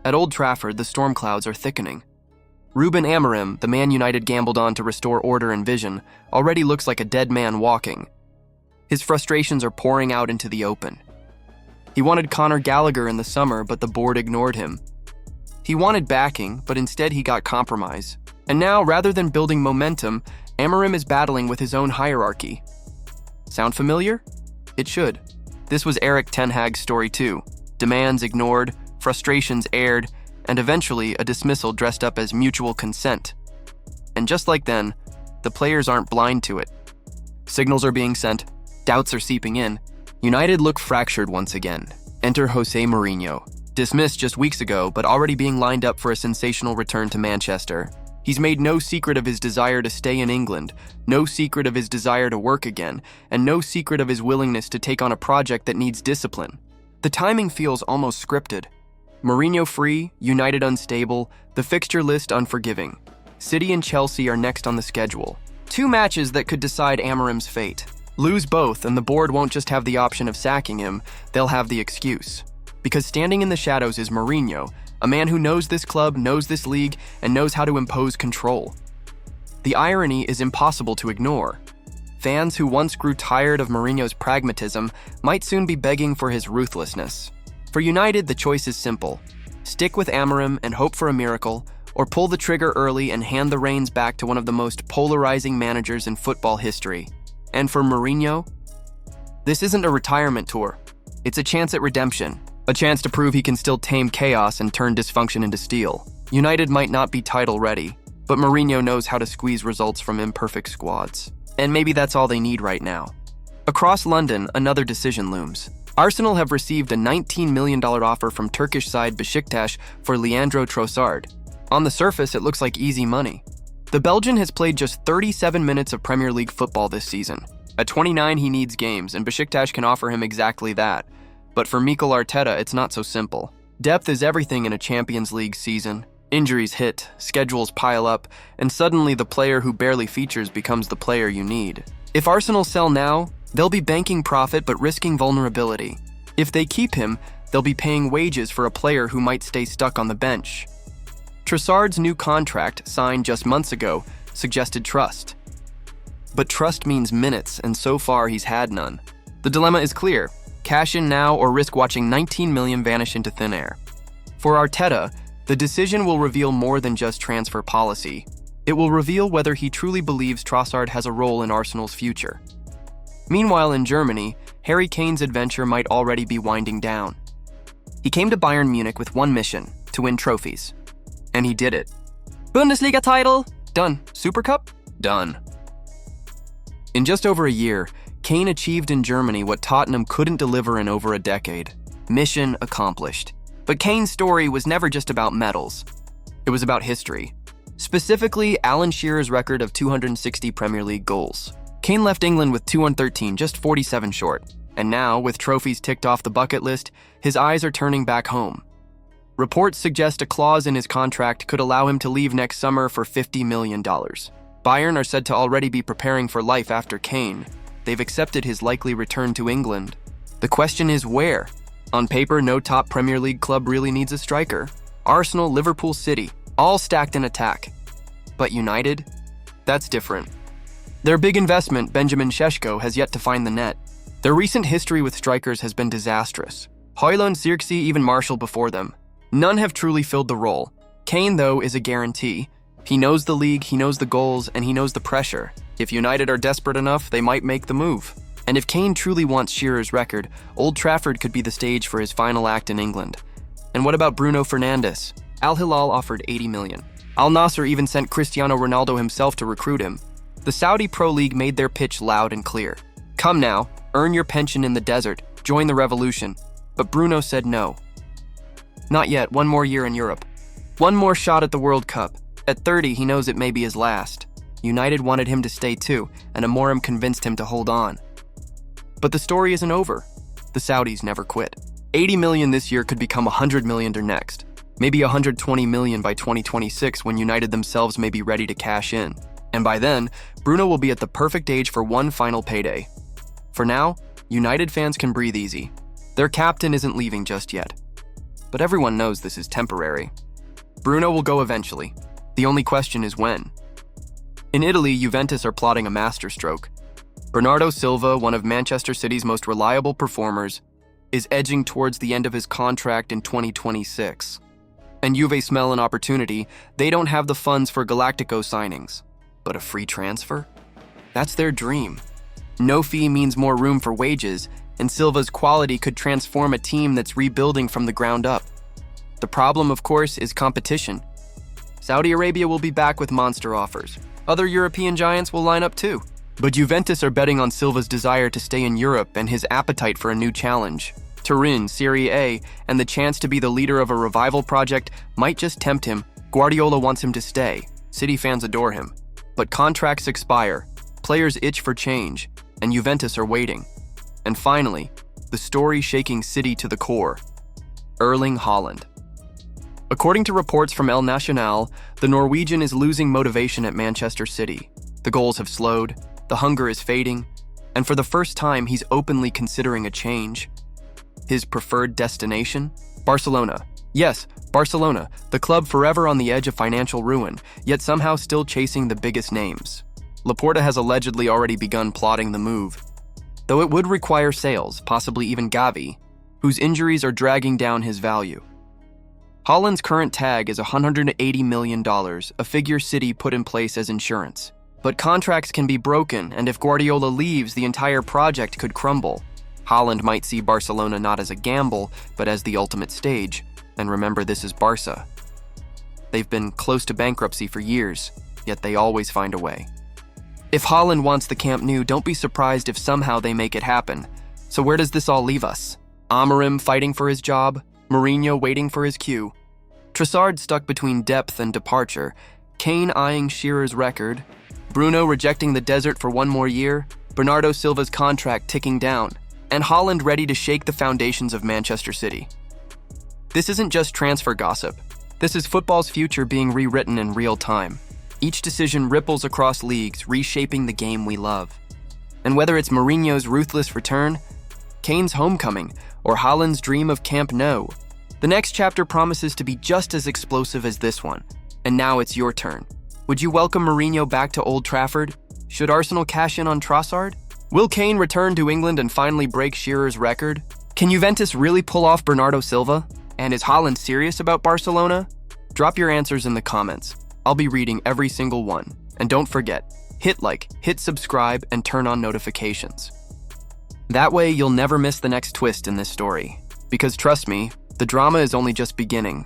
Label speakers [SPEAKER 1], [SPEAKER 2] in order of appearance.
[SPEAKER 1] At Old Trafford, the storm clouds are thickening. Rúben Amorim, the man United gambled on to restore order and vision, already looks like a dead man walking. His frustrations are pouring out into the open. He wanted Conor Gallagher in the summer, but the board ignored him. He wanted backing, but instead he got compromise. And now, rather than building momentum, Amorim is battling with his own hierarchy. Sound familiar? It should. This was Erik Ten Hag's story too. Demands ignored, frustrations aired, and eventually a dismissal dressed up as mutual consent. And just like then, the players aren't blind to it. Signals are being sent, doubts are seeping in. United look fractured once again. Enter José Mourinho, dismissed just weeks ago, but already being lined up for a sensational return to Manchester. He's made no secret of his desire to stay in England, no secret of his desire to work again, and no secret of his willingness to take on a project that needs discipline. The timing feels almost scripted. Mourinho free, United unstable, the fixture list unforgiving. City and Chelsea are next on the schedule. 2 matches that could decide Amorim's fate. Lose both, and the board won't just have the option of sacking him, they'll have the excuse. Because standing in the shadows is Mourinho, a man who knows this club, knows this league, and knows how to impose control. The irony is impossible to ignore. Fans who once grew tired of Mourinho's pragmatism might soon be begging for his ruthlessness. For United, the choice is simple. Stick with Amorim and hope for a miracle, or pull the trigger early and hand the reins back to one of the most polarizing managers in football history. And for Mourinho, this isn't a retirement tour. It's a chance at redemption. A chance to prove he can still tame chaos and turn dysfunction into steel. United might not be title ready, but Mourinho knows how to squeeze results from imperfect squads. And maybe that's all they need right now. Across London, another decision looms. Arsenal have received a $19 million offer from Turkish side Besiktas for Leandro Trossard. On the surface, it looks like easy money. The Belgian has played just 37 minutes of Premier League football this season. At 29, he needs games, and Besiktas can offer him exactly that. But for Mikel Arteta, it's not so simple. Depth is everything in a Champions League season. Injuries hit, schedules pile up, and suddenly the player who barely features becomes the player you need. If Arsenal sell now, they'll be banking profit but risking vulnerability. If they keep him, they'll be paying wages for a player who might stay stuck on the bench. Trossard's new contract, signed just months ago, suggested trust. But trust means minutes, and so far he's had none. The dilemma is clear. Cash in now or risk watching 19 million vanish into thin air. For Arteta, the decision will reveal more than just transfer policy. It will reveal whether he truly believes Trossard has a role in Arsenal's future. Meanwhile, in Germany, Harry Kane's adventure might already be winding down. He came to Bayern Munich with one mission, to win trophies. And he did it. Bundesliga title? Done. Super Cup? Done. In just over a year, Kane achieved in Germany what Tottenham couldn't deliver in over a decade. Mission accomplished. But Kane's story was never just about medals. It was about history. Specifically, Alan Shearer's record of 260 Premier League goals. Kane left England with 213, just 47 short. And now, with trophies ticked off the bucket list, his eyes are turning back home. Reports suggest a clause in his contract could allow him to leave next summer for $50 million. Bayern are said to already be preparing for life after Kane. They've accepted his likely return to England. The question is where? On paper, no top Premier League club really needs a striker. Arsenal, Liverpool, City, all stacked in attack. But United? That's different. Their big investment, Benjamin Šeško, has yet to find the net. Their recent history with strikers has been disastrous. Højlund, Zirkzee, even Martial before them. None have truly filled the role. Kane, though, is a guarantee. He knows the league, he knows the goals, and he knows the pressure. If United are desperate enough, they might make the move. And if Kane truly wants Shearer's record, Old Trafford could be the stage for his final act in England. And what about Bruno Fernandes? Al Hilal offered $80 million. Al Nassr even sent Cristiano Ronaldo himself to recruit him. The Saudi Pro League made their pitch loud and clear. Come now, earn your pension in the desert, join the revolution. But Bruno said no. Not yet, one more year in Europe. One more shot at the World Cup. At 30, he knows it may be his last. United wanted him to stay too, and Amorim convinced him to hold on. But the story isn't over. The Saudis never quit. 80 million this year could become 100 million next. Maybe 120 million by 2026 when United themselves may be ready to cash in. And by then, Bruno will be at the perfect age for one final payday. For now, United fans can breathe easy. Their captain isn't leaving just yet. but everyone knows this is temporary. Bruno will go eventually. The only question is when. In Italy, Juventus are plotting a masterstroke. Bernardo Silva, one of Manchester City's most reliable performers, is edging towards the end of his contract in 2026. And Juve smell an opportunity. They don't have the funds for Galactico signings. But a free transfer? That's their dream. No fee means more room for wages, and Silva's quality could transform a team that's rebuilding from the ground up. The problem, of course, is competition. Saudi Arabia will be back with monster offers. Other European giants will line up too. But Juventus are betting on Silva's desire to stay in Europe and his appetite for a new challenge. Turin, Serie A, and the chance to be the leader of a revival project might just tempt him. Guardiola wants him to stay. City fans adore him. But contracts expire, players itch for change, and Juventus are waiting. And finally, the story shaking City to the core. Erling Haaland. According to reports from El Nacional, the Norwegian is losing motivation at Manchester City. The goals have slowed, the hunger is fading, and for the first time he's openly considering a change. His preferred destination? Barcelona. Yes, Barcelona, the club forever on the edge of financial ruin, yet somehow still chasing the biggest names. Laporta has allegedly already begun plotting the move, though it would require sales, possibly even Gavi, whose injuries are dragging down his value. Haaland's current tag is $180 million, a figure City put in place as insurance. But contracts can be broken, and if Guardiola leaves, the entire project could crumble. Haaland might see Barcelona not as a gamble, but as the ultimate stage. And remember, this is Barça. They've been close to bankruptcy for years, yet they always find a way. If Haaland wants the Camp Nou, don't be surprised if somehow they make it happen. So where does this all leave us? Amorim fighting for his job, Mourinho waiting for his cue, Trossard stuck between depth and departure, Kane eyeing Shearer's record, Bruno rejecting the desert for one more year, Bernardo Silva's contract ticking down, and Haaland ready to shake the foundations of Manchester City. This isn't just transfer gossip. This is football's future being rewritten in real time. Each decision ripples across leagues, reshaping the game we love. And whether it's Mourinho's ruthless return, Kane's homecoming, or Haaland's dream of Camp Nou, the next chapter promises to be just as explosive as this one. And now it's your turn. Would you welcome Mourinho back to Old Trafford? Should Arsenal cash in on Trossard? Will Kane return to England and finally break Shearer's record? Can Juventus really pull off Bernardo Silva? And is Haaland serious about Barcelona? Drop your answers in the comments. I'll be reading every single one. And don't forget, hit like, hit subscribe, and turn on notifications. That way you'll never miss the next twist in this story. Because trust me, the drama is only just beginning.